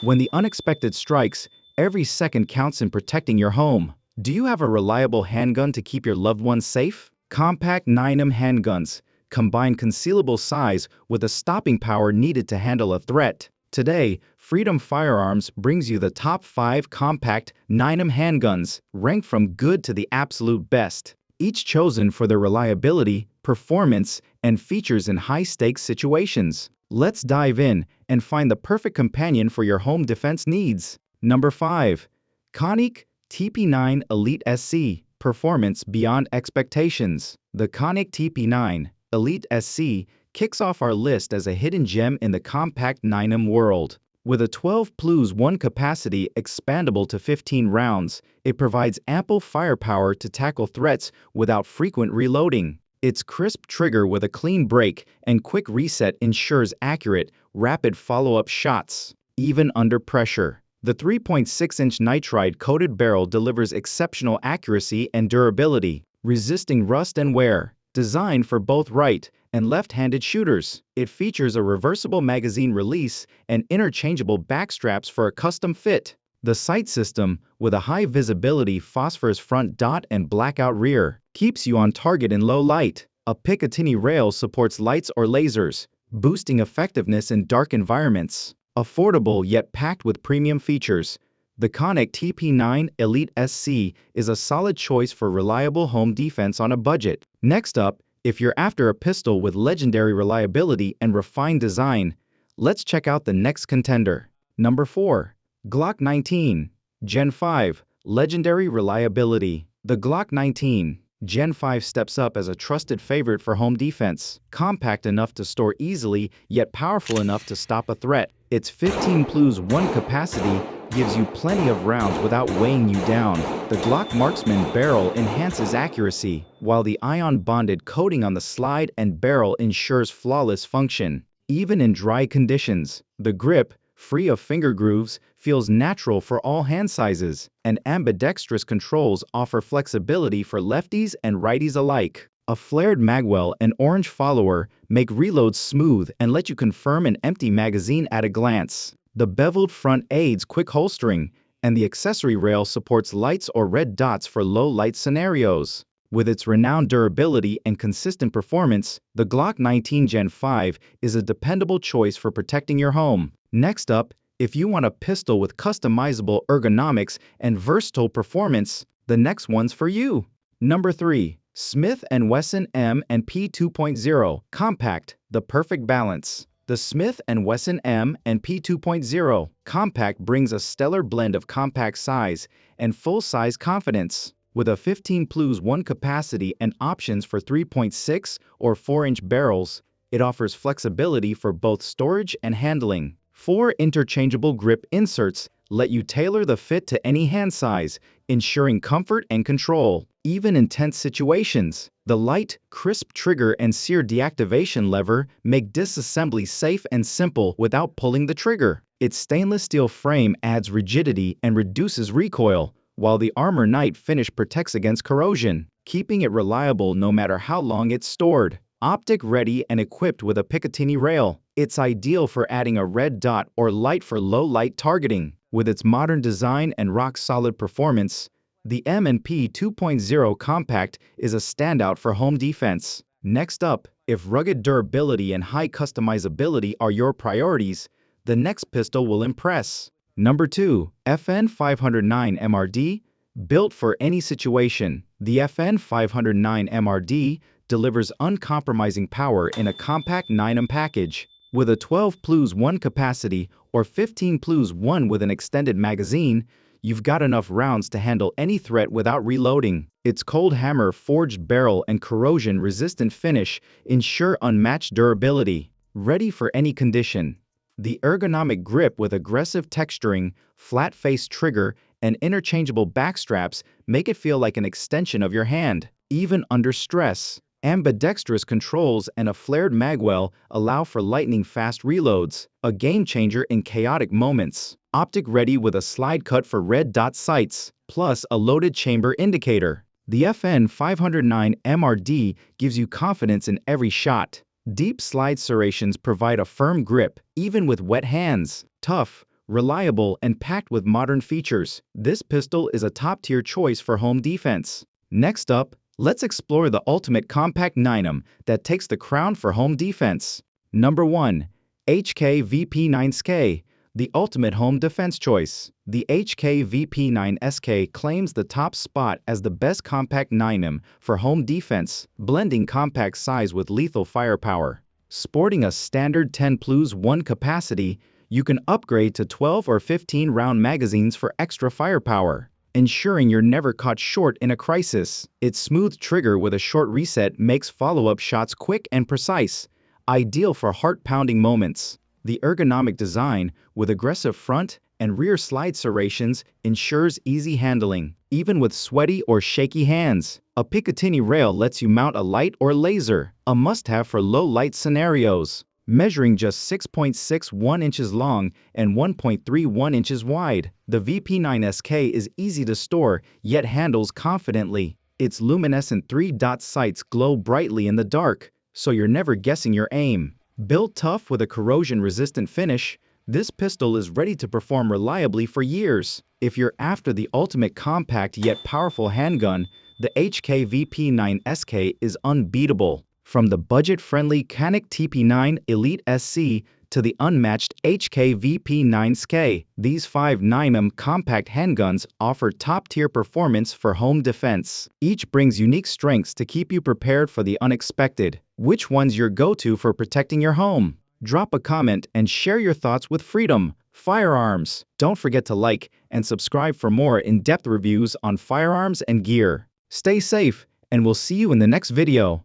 When the unexpected strikes, every second counts in protecting your home. Do you have a reliable handgun to keep your loved ones safe? Compact 9mm handguns combine concealable size with the stopping power needed to handle a threat. Today, Freedom Firearms brings you the top 5 compact 9mm handguns, ranked from good to the absolute best, each chosen for their reliability, performance, and features in high-stakes situations. Let's dive in and find the perfect companion for your home defense needs. Number 5. Konig TP9 Elite SC. Performance beyond expectations. The Konig TP9 Elite SC kicks off our list as a hidden gem in the compact 9mm world. With a 12 plus 1 capacity expandable to 15 rounds, it provides ample firepower to tackle threats without frequent reloading. Its crisp trigger with a clean break and quick reset ensures accurate, rapid follow-up shots, even under pressure. The 3.6-inch nitride-coated barrel delivers exceptional accuracy and durability, resisting rust and wear. Designed for both right and left-handed shooters, it features a reversible magazine release and interchangeable backstraps for a custom fit. The sight system, with a high-visibility phosphorus front dot and blackout rear, keeps you on target in low light. A Picatinny rail supports lights or lasers, boosting effectiveness in dark environments. Affordable yet packed with premium features, the Konig TP9 Elite SC is a solid choice for reliable home defense on a budget. Next up, if you're after a pistol with legendary reliability and refined design, let's check out the next contender. Number 4. Glock 19 Gen 5 Legendary Reliability. The Glock 19 Gen 5 steps up as a trusted favorite for home defense, compact enough to store easily yet powerful enough to stop a threat. Its 15 plus 1 capacity gives you plenty of rounds without weighing you down. The Glock Marksman barrel enhances accuracy, while the ion-bonded coating on the slide and barrel ensures flawless function. Even in dry conditions, the grip, free of finger grooves, feels natural for all hand sizes, and ambidextrous controls offer flexibility for lefties and righties alike. A flared magwell and orange follower make reloads smooth and let you confirm an empty magazine at a glance. The beveled front aids quick holstering, and the accessory rail supports lights or red dots for low-light scenarios. With its renowned durability and consistent performance, the Glock 19 Gen 5 is a dependable choice for protecting your home. Next up, if you want a pistol with customizable ergonomics and versatile performance, the next one's for you. Number 3. Smith & Wesson M&P 2.0 Compact, the perfect balance. The Smith & Wesson M&P 2.0 Compact brings a stellar blend of compact size and full-size confidence. With a 15 plus 1 capacity and options for 3.6 or 4-inch barrels, it offers flexibility for both storage and handling. 4 interchangeable grip inserts let you tailor the fit to any hand size, ensuring comfort and control. Even in tense situations, the light, crisp trigger and sear deactivation lever make disassembly safe and simple without pulling the trigger. Its stainless steel frame adds rigidity and reduces recoil, while the Armor Night finish protects against corrosion, keeping it reliable no matter how long it's stored. Optic ready and equipped with a Picatinny rail, it's ideal for adding a red dot or light for low light targeting. With its modern design and rock-solid performance, the M&P 2.0 Compact is a standout for home defense. Next up, if rugged durability and high customizability are your priorities, the next pistol will impress. Number 2. FN 509 MRD. Built for any situation, the FN 509 MRD delivers uncompromising power in a compact 9mm package. With a 12 plus 1 capacity or 15 plus 1 with an extended magazine, you've got enough rounds to handle any threat without reloading. Its cold hammer forged barrel and corrosion-resistant finish ensure unmatched durability. Ready for any condition. The ergonomic grip with aggressive texturing, flat-face trigger, and interchangeable backstraps make it feel like an extension of your hand. Even under stress, ambidextrous controls and a flared magwell allow for lightning-fast reloads, a game-changer in chaotic moments. Optic ready with a slide cut for red dot sights, plus a loaded chamber indicator. The FN 509 MRD gives you confidence in every shot. Deep slide serrations provide a firm grip, even with wet hands. Tough, reliable, and packed with modern features. This pistol is a top-tier choice for home defense. Next up, let's explore the ultimate compact 9mm that takes the crown for home defense. Number 1. HK-VP9SK, the ultimate home defense choice. The HK-VP9SK claims the top spot as the best compact 9mm for home defense, blending compact size with lethal firepower. Sporting a standard 10+1 capacity, you can upgrade to 12 or 15 round magazines for extra firepower, ensuring you're never caught short in a crisis. Its smooth trigger with a short reset makes follow-up shots quick and precise, ideal for heart-pounding moments. The ergonomic design, with aggressive front and rear slide serrations, ensures easy handling, even with sweaty or shaky hands. A Picatinny rail lets you mount a light or laser, a must-have for low-light scenarios. Measuring just 6.61 inches long and 1.31 inches wide, the VP9SK is easy to store yet handles confidently. Its luminescent 3-dot sights glow brightly in the dark, so you're never guessing your aim. Built tough with a corrosion-resistant finish, this pistol is ready to perform reliably for years. If you're after the ultimate compact yet powerful handgun, the HK-VP9SK is unbeatable. From the budget-friendly Canik TP9 Elite SC to the unmatched HK-VP9SK, these 5mm compact handguns offer top-tier performance for home defense. Each brings unique strengths to keep you prepared for the unexpected. Which one's your go-to for protecting your home? Drop a comment and share your thoughts with Freedom Firearms. Don't forget to like and subscribe for more in-depth reviews on firearms and gear. Stay safe, and we'll see you in the next video.